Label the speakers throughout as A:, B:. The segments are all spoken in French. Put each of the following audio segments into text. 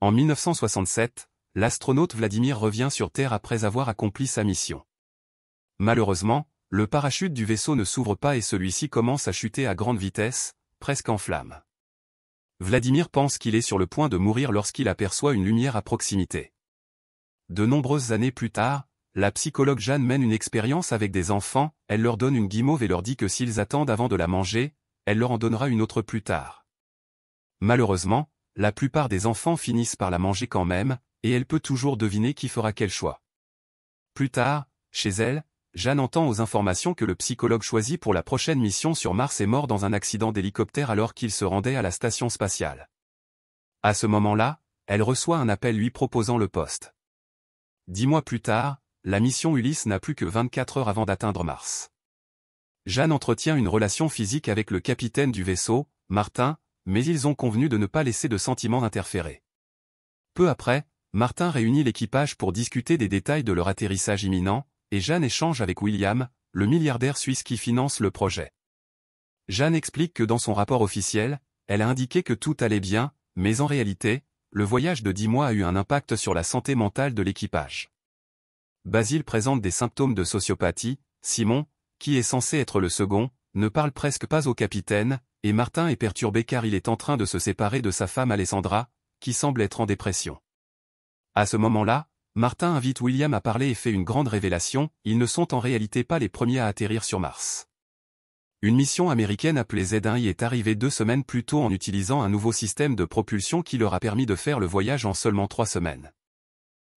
A: En 1967, l'astronaute Vladimir revient sur Terre après avoir accompli sa mission. Malheureusement, le parachute du vaisseau ne s'ouvre pas et celui-ci commence à chuter à grande vitesse, presque en flammes. Vladimir pense qu'il est sur le point de mourir lorsqu'il aperçoit une lumière à proximité. De nombreuses années plus tard, la psychologue Jeanne mène une expérience avec des enfants, elle leur donne une guimauve et leur dit que s'ils attendent avant de la manger, elle leur en donnera une autre plus tard. Malheureusement, la plupart des enfants finissent par la manger quand même, et elle peut toujours deviner qui fera quel choix. Plus tard, chez elle, Jeanne entend aux informations que le psychologue choisi pour la prochaine mission sur Mars est mort dans un accident d'hélicoptère alors qu'il se rendait à la station spatiale. À ce moment-là, elle reçoit un appel lui proposant le poste. 10 mois plus tard, la mission Ulysse n'a plus que 24 heures avant d'atteindre Mars. Jeanne entretient une relation physique avec le capitaine du vaisseau, Martin, mais ils ont convenu de ne pas laisser de sentiments interférer. Peu après, Martin réunit l'équipage pour discuter des détails de leur atterrissage imminent, et Jeanne échange avec William, le milliardaire suisse qui finance le projet. Jeanne explique que dans son rapport officiel, elle a indiqué que tout allait bien, mais en réalité, le voyage de 10 mois a eu un impact sur la santé mentale de l'équipage. Basile présente des symptômes de sociopathie, Simon, qui est censé être le second, ne parle presque pas au capitaine, et Martin est perturbé car il est en train de se séparer de sa femme Alessandra, qui semble être en dépression. À ce moment-là, Martin invite William à parler et fait une grande révélation, ils ne sont en réalité pas les premiers à atterrir sur Mars. Une mission américaine appelée Z1 y est arrivée 2 semaines plus tôt en utilisant un nouveau système de propulsion qui leur a permis de faire le voyage en seulement 3 semaines.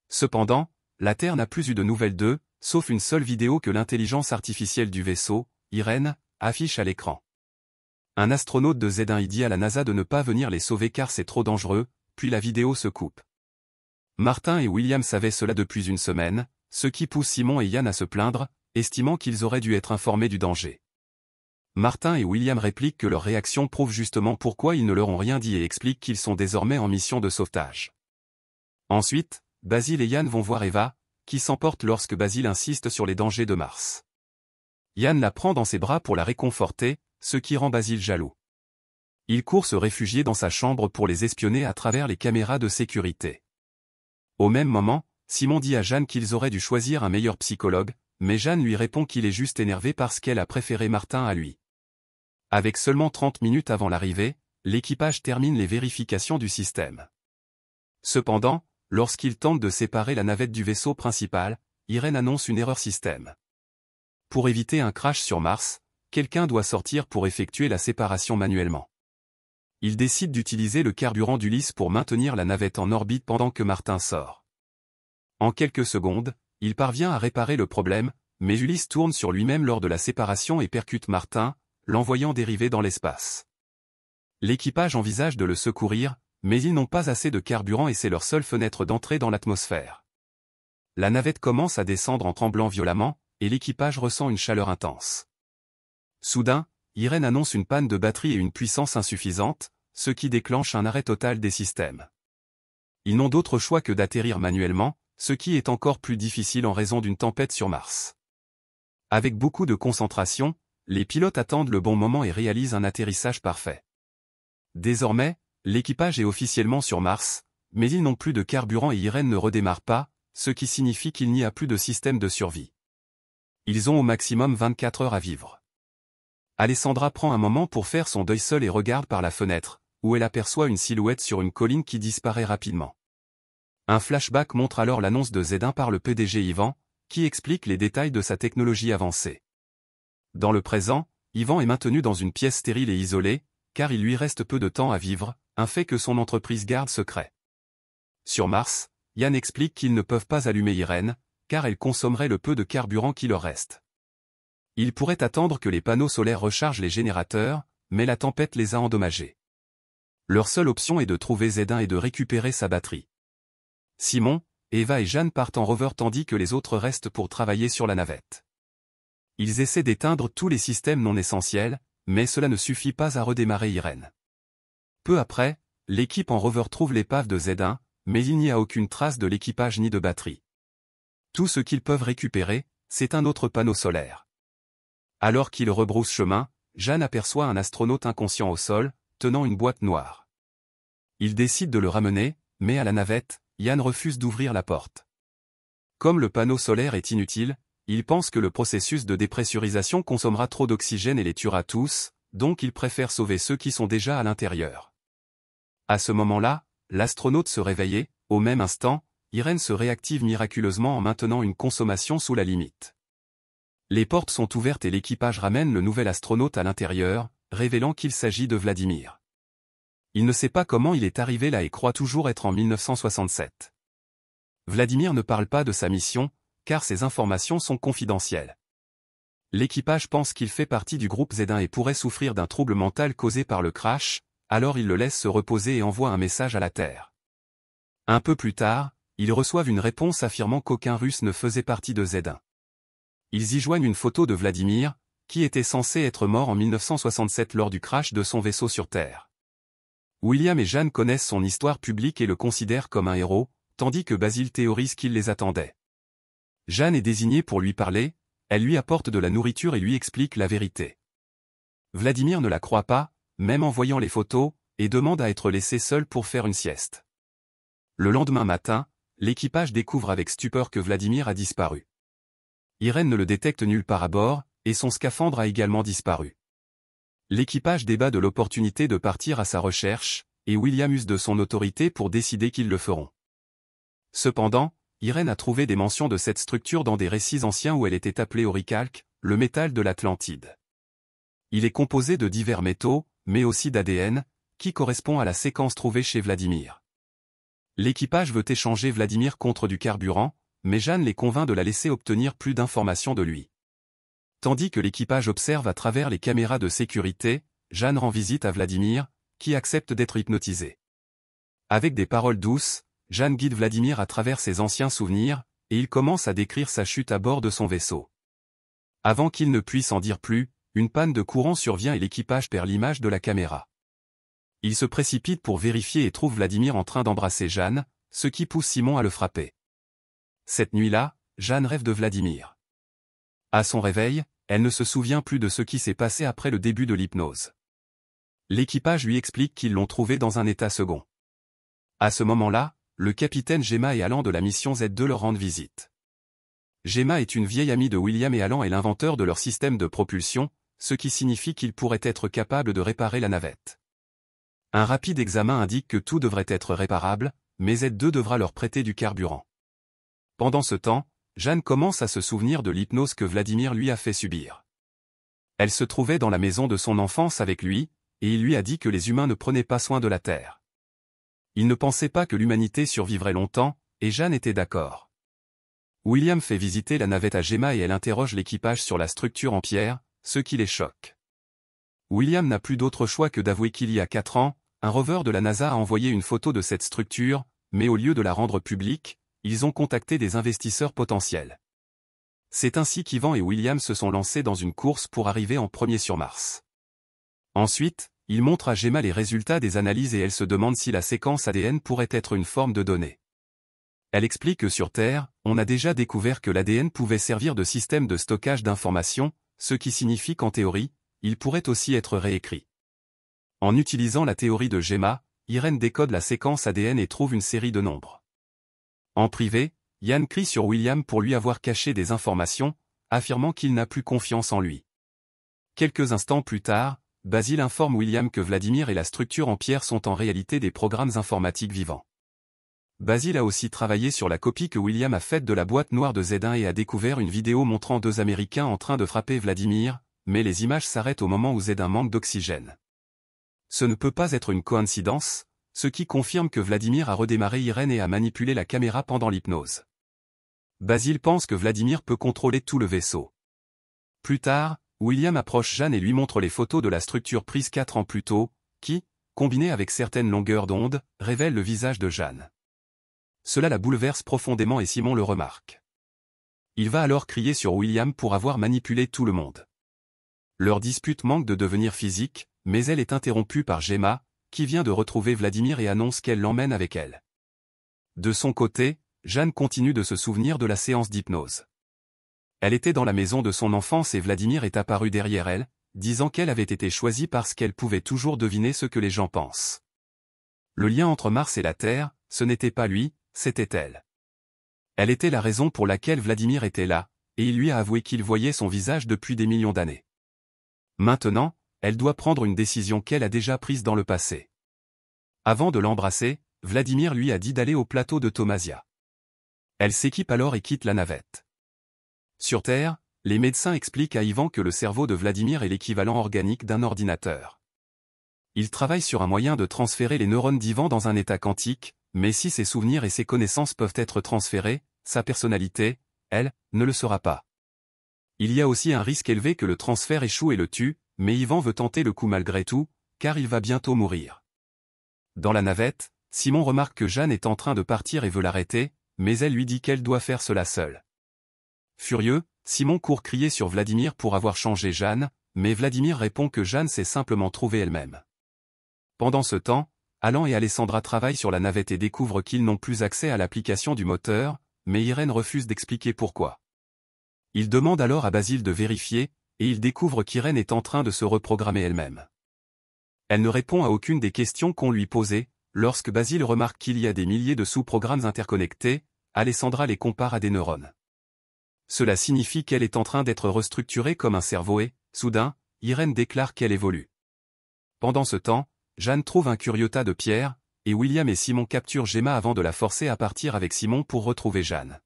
A: Cependant, la Terre n'a plus eu de nouvelles d'eux, sauf une seule vidéo que l'intelligence artificielle du vaisseau, Irene, affiche à l'écran. Un astronaute de Z1 dit à la NASA de ne pas venir les sauver car c'est trop dangereux, puis la vidéo se coupe. Martin et William savaient cela depuis une semaine, ce qui pousse Simon et Yann à se plaindre, estimant qu'ils auraient dû être informés du danger. Martin et William répliquent que leur réaction prouve justement pourquoi ils ne leur ont rien dit et expliquent qu'ils sont désormais en mission de sauvetage. Ensuite, Basile et Yann vont voir Eva, qui s'emporte lorsque Basile insiste sur les dangers de Mars. Yann la prend dans ses bras pour la réconforter, ce qui rend Basile jaloux. Il court se réfugier dans sa chambre pour les espionner à travers les caméras de sécurité. Au même moment, Simon dit à Jeanne qu'ils auraient dû choisir un meilleur psychologue, mais Jeanne lui répond qu'il est juste énervé parce qu'elle a préféré Martin à lui. Avec seulement 30 minutes avant l'arrivée, l'équipage termine les vérifications du système. Cependant, lorsqu'ils tentent de séparer la navette du vaisseau principal, Irene annonce une erreur système. Pour éviter un crash sur Mars, quelqu'un doit sortir pour effectuer la séparation manuellement. Il décide d'utiliser le carburant d'Ulysse pour maintenir la navette en orbite pendant que Martin sort. En quelques secondes, il parvient à réparer le problème, mais Ulysse tourne sur lui-même lors de la séparation et percute Martin, l'envoyant dériver dans l'espace. L'équipage envisage de le secourir, mais ils n'ont pas assez de carburant et c'est leur seule fenêtre d'entrée dans l'atmosphère. La navette commence à descendre en tremblant violemment, et l'équipage ressent une chaleur intense. Soudain, Irene annonce une panne de batterie et une puissance insuffisante, ce qui déclenche un arrêt total des systèmes. Ils n'ont d'autre choix que d'atterrir manuellement, ce qui est encore plus difficile en raison d'une tempête sur Mars. Avec beaucoup de concentration, les pilotes attendent le bon moment et réalisent un atterrissage parfait. Désormais, l'équipage est officiellement sur Mars, mais ils n'ont plus de carburant et Irene ne redémarre pas, ce qui signifie qu'il n'y a plus de système de survie. Ils ont au maximum 24 heures à vivre. Alessandra prend un moment pour faire son deuil seule et regarde par la fenêtre, où elle aperçoit une silhouette sur une colline qui disparaît rapidement. Un flashback montre alors l'annonce de Z1 par le PDG Ivan, qui explique les détails de sa technologie avancée. Dans le présent, Ivan est maintenu dans une pièce stérile et isolée, car il lui reste peu de temps à vivre, un fait que son entreprise garde secret. Sur Mars, Yann explique qu'ils ne peuvent pas allumer Irene, car elle consommerait le peu de carburant qui leur reste. Ils pourraient attendre que les panneaux solaires rechargent les générateurs, mais la tempête les a endommagés. Leur seule option est de trouver Z1 et de récupérer sa batterie. Simon, Eva et Jeanne partent en rover tandis que les autres restent pour travailler sur la navette. Ils essaient d'éteindre tous les systèmes non essentiels, mais cela ne suffit pas à redémarrer Irene. Peu après, l'équipe en rover trouve l'épave de Z1, mais il n'y a aucune trace de l'équipage ni de batterie. Tout ce qu'ils peuvent récupérer, c'est un autre panneau solaire. Alors qu'ils rebroussent chemin, Jeanne aperçoit un astronaute inconscient au sol, tenant une boîte noire. Il décide de le ramener, mais à la navette, Yann refuse d'ouvrir la porte. Comme le panneau solaire est inutile, il pense que le processus de dépressurisation consommera trop d'oxygène et les tuera tous, donc il préfère sauver ceux qui sont déjà à l'intérieur. À ce moment-là, l'astronaute se réveille et, au même instant, Irène se réactive miraculeusement en maintenant une consommation sous la limite. Les portes sont ouvertes et l'équipage ramène le nouvel astronaute à l'intérieur, révélant qu'il s'agit de Vladimir. Il ne sait pas comment il est arrivé là et croit toujours être en 1967. Vladimir ne parle pas de sa mission, car ces informations sont confidentielles. L'équipage pense qu'il fait partie du groupe Z1 et pourrait souffrir d'un trouble mental causé par le crash, alors ils le laissent se reposer et envoient un message à la Terre. Un peu plus tard, ils reçoivent une réponse affirmant qu'aucun Russe ne faisait partie de Z1. Ils y joignent une photo de Vladimir, qui était censé être mort en 1967 lors du crash de son vaisseau sur Terre. William et Jeanne connaissent son histoire publique et le considèrent comme un héros, tandis que Basile théorise qu'il les attendait. Jeanne est désignée pour lui parler, elle lui apporte de la nourriture et lui explique la vérité. Vladimir ne la croit pas, même en voyant les photos, et demande à être laissé seul pour faire une sieste. Le lendemain matin, l'équipage découvre avec stupeur que Vladimir a disparu. Irène ne le détecte nulle part à bord, et son scaphandre a également disparu. L'équipage débat de l'opportunité de partir à sa recherche, et William use de son autorité pour décider qu'ils le feront. Cependant, Irène a trouvé des mentions de cette structure dans des récits anciens où elle était appelée auricalque, le métal de l'Atlantide. Il est composé de divers métaux, mais aussi d'ADN, qui correspond à la séquence trouvée chez Vladimir. L'équipage veut échanger Vladimir contre du carburant, mais Jeanne les convainc de la laisser obtenir plus d'informations de lui. Tandis que l'équipage observe à travers les caméras de sécurité, Jeanne rend visite à Vladimir, qui accepte d'être hypnotisé. Avec des paroles douces, Jeanne guide Vladimir à travers ses anciens souvenirs, et il commence à décrire sa chute à bord de son vaisseau. Avant qu'il ne puisse en dire plus, une panne de courant survient et l'équipage perd l'image de la caméra. Il se précipite pour vérifier et trouve Vladimir en train d'embrasser Jeanne, ce qui pousse Simon à le frapper. Cette nuit-là, Jeanne rêve de Vladimir. À son réveil, elle ne se souvient plus de ce qui s'est passé après le début de l'hypnose. L'équipage lui explique qu'ils l'ont trouvé dans un état second. À ce moment-là, le capitaine Gemma et Alan de la mission Z2 leur rendent visite. Gemma est une vieille amie de William et Alan et l'inventeur de leur système de propulsion, ce qui signifie qu'ils pourraient être capables de réparer la navette. Un rapide examen indique que tout devrait être réparable, mais Z2 devra leur prêter du carburant. Pendant ce temps, Jeanne commence à se souvenir de l'hypnose que Vladimir lui a fait subir. Elle se trouvait dans la maison de son enfance avec lui, et il lui a dit que les humains ne prenaient pas soin de la Terre. Il ne pensait pas que l'humanité survivrait longtemps, et Jeanne était d'accord. William fait visiter la navette à Gemma et elle interroge l'équipage sur la structure en pierre, ce qui les choque. William n'a plus d'autre choix que d'avouer qu'il y a 4 ans, un rover de la NASA a envoyé une photo de cette structure, mais au lieu de la rendre publique, ils ont contacté des investisseurs potentiels. C'est ainsi qu'Ivan et William se sont lancés dans une course pour arriver en premier sur Mars. Ensuite, ils montrent à Gemma les résultats des analyses et elle se demande si la séquence ADN pourrait être une forme de données. Elle explique que sur Terre, on a déjà découvert que l'ADN pouvait servir de système de stockage d'informations, ce qui signifie qu'en théorie, il pourrait aussi être réécrit. En utilisant la théorie de Gemma, Irène décode la séquence ADN et trouve une série de nombres. En privé, Yann crie sur William pour lui avoir caché des informations, affirmant qu'il n'a plus confiance en lui. Quelques instants plus tard, Basile informe William que Vladimir et la structure en pierre sont en réalité des programmes informatiques vivants. Basile a aussi travaillé sur la copie que William a faite de la boîte noire de Z1 et a découvert une vidéo montrant 2 Américains en train de frapper Vladimir, mais les images s'arrêtent au moment où Z1 manque d'oxygène. Ce ne peut pas être une coïncidence, ce qui confirme que Vladimir a redémarré Irène et a manipulé la caméra pendant l'hypnose. Basile pense que Vladimir peut contrôler tout le vaisseau. Plus tard, William approche Jeanne et lui montre les photos de la structure prise 4 ans plus tôt, qui, combinées avec certaines longueurs d'onde, révèlent le visage de Jeanne. Cela la bouleverse profondément et Simon le remarque. Il va alors crier sur William pour avoir manipulé tout le monde. Leur dispute manque de devenir physique, mais elle est interrompue par Gemma, qui vient de retrouver Vladimir et annonce qu'elle l'emmène avec elle. De son côté, Jeanne continue de se souvenir de la séance d'hypnose. Elle était dans la maison de son enfance et Vladimir est apparu derrière elle, disant qu'elle avait été choisie parce qu'elle pouvait toujours deviner ce que les gens pensent. Le lien entre Mars et la Terre, ce n'était pas lui, c'était elle. Elle était la raison pour laquelle Vladimir était là, et il lui a avoué qu'il voyait son visage depuis des millions d'années. Maintenant, elle doit prendre une décision qu'elle a déjà prise dans le passé. Avant de l'embrasser, Vladimir lui a dit d'aller au plateau de Thomasia. Elle s'équipe alors et quitte la navette. Sur Terre, les médecins expliquent à Ivan que le cerveau de Vladimir est l'équivalent organique d'un ordinateur. Il travaille sur un moyen de transférer les neurones d'Ivan dans un état quantique, mais si ses souvenirs et ses connaissances peuvent être transférés, sa personnalité, elle, ne le sera pas. Il y a aussi un risque élevé que le transfert échoue et le tue, mais Ivan veut tenter le coup malgré tout, car il va bientôt mourir. Dans la navette, Simon remarque que Jeanne est en train de partir et veut l'arrêter, mais elle lui dit qu'elle doit faire cela seule. Furieux, Simon court crier sur Vladimir pour avoir changé Jeanne, mais Vladimir répond que Jeanne s'est simplement trouvée elle-même. Pendant ce temps, Alan et Alessandra travaillent sur la navette et découvrent qu'ils n'ont plus accès à l'application du moteur, mais Irène refuse d'expliquer pourquoi. Ils demandent alors à Basile de vérifier, et ils découvrent qu'Irène est en train de se reprogrammer elle-même. Elle ne répond à aucune des questions qu'on lui posait. Lorsque Basile remarque qu'il y a des milliers de sous-programmes interconnectés, Alessandra les compare à des neurones. Cela signifie qu'elle est en train d'être restructurée comme un cerveau et, soudain, Irène déclare qu'elle évolue. Pendant ce temps, Jeanne trouve un curieux tas de pierres, et William et Simon capturent Gemma avant de la forcer à partir avec Simon pour retrouver Jeanne.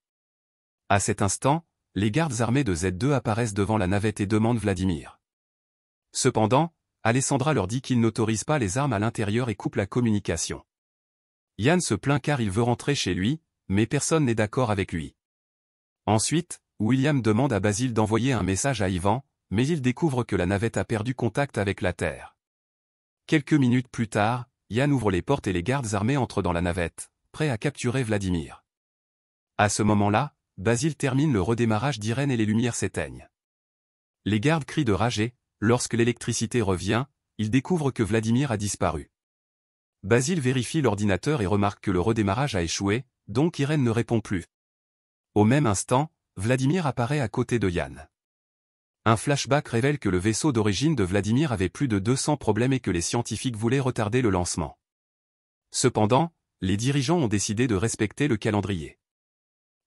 A: À cet instant, les gardes armés de Z2 apparaissent devant la navette et demandent Vladimir. Cependant, Alessandra leur dit qu'ils n'autorisent pas les armes à l'intérieur et coupe la communication. Yann se plaint car il veut rentrer chez lui, mais personne n'est d'accord avec lui. Ensuite, William demande à Basile d'envoyer un message à Ivan, mais il découvre que la navette a perdu contact avec la Terre. Quelques minutes plus tard, Yann ouvre les portes et les gardes armés entrent dans la navette, prêts à capturer Vladimir. À ce moment-là, Basile termine le redémarrage d'Irène et les lumières s'éteignent. Les gardes crient de rage et, lorsque l'électricité revient, ils découvrent que Vladimir a disparu. Basile vérifie l'ordinateur et remarque que le redémarrage a échoué, donc Irène ne répond plus. Au même instant, Vladimir apparaît à côté de Yann. Un flashback révèle que le vaisseau d'origine de Vladimir avait plus de 200 problèmes et que les scientifiques voulaient retarder le lancement. Cependant, les dirigeants ont décidé de respecter le calendrier.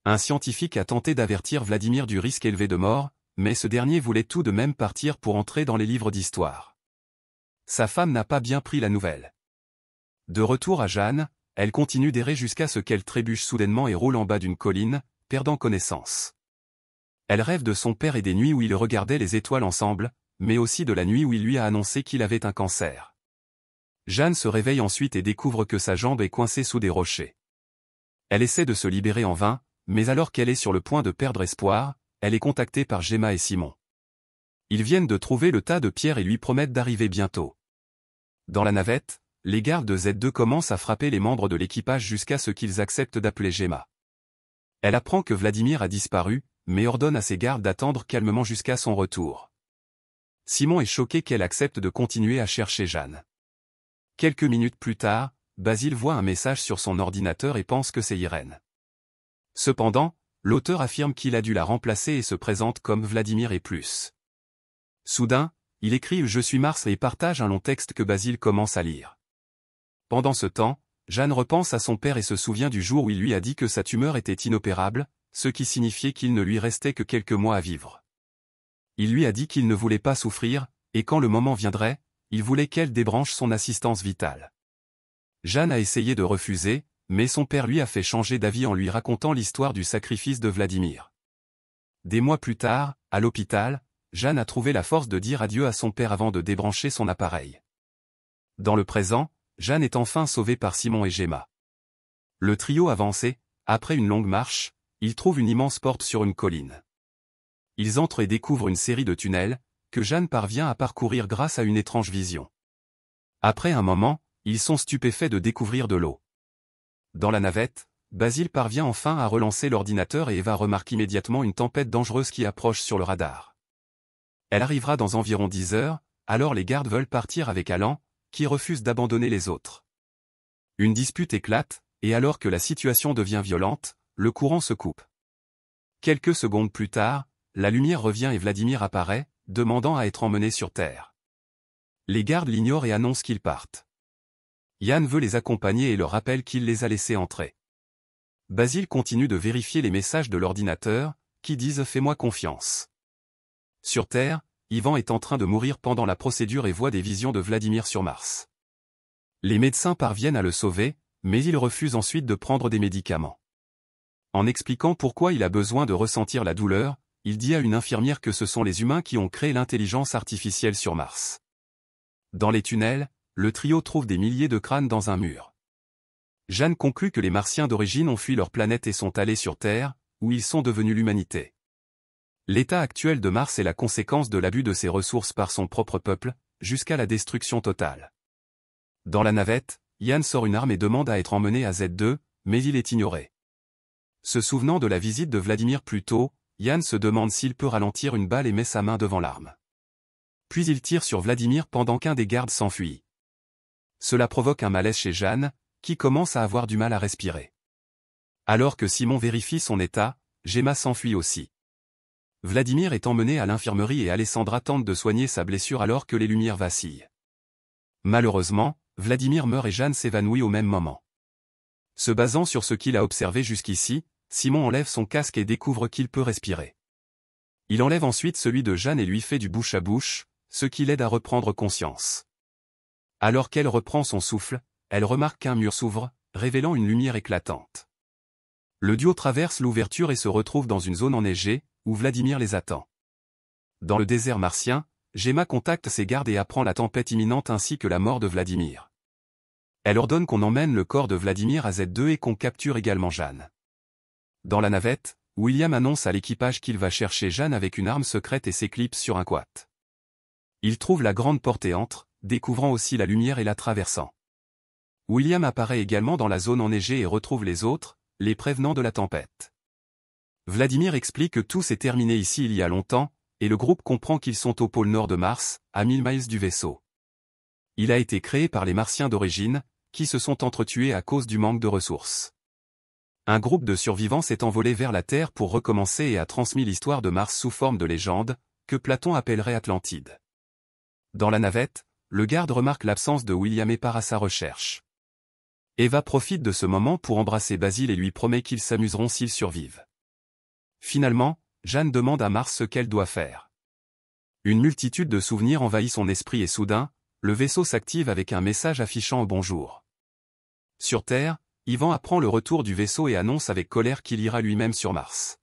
A: Un scientifique a tenté d'avertir Vladimir du risque élevé de mort, mais ce dernier voulait tout de même partir pour entrer dans les livres d'histoire. Sa femme n'a pas bien pris la nouvelle. De retour à Jeanne, elle continue d'errer jusqu'à ce qu'elle trébuche soudainement et roule en bas d'une colline, perdant connaissance. Elle rêve de son père et des nuits où ils regardaient les étoiles ensemble, mais aussi de la nuit où il lui a annoncé qu'il avait un cancer. Jeanne se réveille ensuite et découvre que sa jambe est coincée sous des rochers. Elle essaie de se libérer en vain, mais alors qu'elle est sur le point de perdre espoir, elle est contactée par Gemma et Simon. Ils viennent de trouver le tas de pierres et lui promettent d'arriver bientôt. Dans la navette, les gardes de Z2 commencent à frapper les membres de l'équipage jusqu'à ce qu'ils acceptent d'appeler Gemma. Elle apprend que Vladimir a disparu, mais ordonne à ses gardes d'attendre calmement jusqu'à son retour. Simon est choqué qu'elle accepte de continuer à chercher Jeanne. Quelques minutes plus tard, Basile voit un message sur son ordinateur et pense que c'est Irène. Cependant, l'auteur affirme qu'il a dû la remplacer et se présente comme Vladimir et plus. Soudain, il écrit « Je suis Mars » et partage un long texte que Basile commence à lire. Pendant ce temps, Jeanne repense à son père et se souvient du jour où il lui a dit que sa tumeur était inopérable, ce qui signifiait qu'il ne lui restait que quelques mois à vivre. Il lui a dit qu'il ne voulait pas souffrir, et quand le moment viendrait, il voulait qu'elle débranche son assistance vitale. Jeanne a essayé de refuser, mais son père lui a fait changer d'avis en lui racontant l'histoire du sacrifice de Vladimir. Des mois plus tard, à l'hôpital, Jeanne a trouvé la force de dire adieu à son père avant de débrancher son appareil. Dans le présent, Jeanne est enfin sauvée par Simon et Gemma. Le trio avance et, après une longue marche, ils trouvent une immense porte sur une colline. Ils entrent et découvrent une série de tunnels, que Jeanne parvient à parcourir grâce à une étrange vision. Après un moment, ils sont stupéfaits de découvrir de l'eau. Dans la navette, Basile parvient enfin à relancer l'ordinateur et Eva remarque immédiatement une tempête dangereuse qui approche sur le radar. Elle arrivera dans environ 10 heures, alors les gardes veulent partir avec Alan, qui refuse d'abandonner les autres. Une dispute éclate, et alors que la situation devient violente, le courant se coupe. Quelques secondes plus tard, la lumière revient et Vladimir apparaît, demandant à être emmené sur Terre. Les gardes l'ignorent et annoncent qu'ils partent. Yann veut les accompagner et leur rappelle qu'il les a laissés entrer. Basile continue de vérifier les messages de l'ordinateur, qui disent « Fais-moi confiance ». Sur Terre, Ivan est en train de mourir pendant la procédure et voit des visions de Vladimir sur Mars. Les médecins parviennent à le sauver, mais il refuse ensuite de prendre des médicaments. En expliquant pourquoi il a besoin de ressentir la douleur, il dit à une infirmière que ce sont les humains qui ont créé l'intelligence artificielle sur Mars. Dans les tunnels, le trio trouve des milliers de crânes dans un mur. Jeanne conclut que les Martiens d'origine ont fui leur planète et sont allés sur Terre, où ils sont devenus l'humanité. L'état actuel de Mars est la conséquence de l'abus de ses ressources par son propre peuple, jusqu'à la destruction totale. Dans la navette, Yann sort une arme et demande à être emmené à Z2, mais il est ignoré. Se souvenant de la visite de Vladimir plus tôt, Yann se demande s'il peut ralentir une balle et met sa main devant l'arme. Puis il tire sur Vladimir pendant qu'un des gardes s'enfuit. Cela provoque un malaise chez Jeanne, qui commence à avoir du mal à respirer. Alors que Simon vérifie son état, Gemma s'enfuit aussi. Vladimir est emmené à l'infirmerie et Alessandra tente de soigner sa blessure alors que les lumières vacillent. Malheureusement, Vladimir meurt et Jeanne s'évanouit au même moment. Se basant sur ce qu'il a observé jusqu'ici, Simon enlève son casque et découvre qu'il peut respirer. Il enlève ensuite celui de Jeanne et lui fait du bouche à bouche, ce qui l'aide à reprendre conscience. Alors qu'elle reprend son souffle, elle remarque qu'un mur s'ouvre, révélant une lumière éclatante. Le duo traverse l'ouverture et se retrouve dans une zone enneigée, où Vladimir les attend. Dans le désert martien, Gemma contacte ses gardes et apprend la tempête imminente ainsi que la mort de Vladimir. Elle ordonne qu'on emmène le corps de Vladimir à Z2 et qu'on capture également Jeanne. Dans la navette, William annonce à l'équipage qu'il va chercher Jeanne avec une arme secrète et s'éclipse sur un quad. Il trouve la grande porte et entre, découvrant aussi la lumière et la traversant. William apparaît également dans la zone enneigée et retrouve les autres, les prévenant de la tempête. Vladimir explique que tout s'est terminé ici il y a longtemps, et le groupe comprend qu'ils sont au pôle nord de Mars, à 1000 miles du vaisseau. Il a été créé par les Martiens d'origine, qui se sont entretués à cause du manque de ressources. Un groupe de survivants s'est envolé vers la Terre pour recommencer et a transmis l'histoire de Mars sous forme de légende, que Platon appellerait Atlantide. Dans la navette, le garde remarque l'absence de William et part à sa recherche. Eva profite de ce moment pour embrasser Basile et lui promet qu'ils s'amuseront s'ils survivent. Finalement, Jeanne demande à Mars ce qu'elle doit faire. Une multitude de souvenirs envahit son esprit et soudain, le vaisseau s'active avec un message affichant « Bonjour ». Sur Terre, Ivan apprend le retour du vaisseau et annonce avec colère qu'il ira lui-même sur Mars.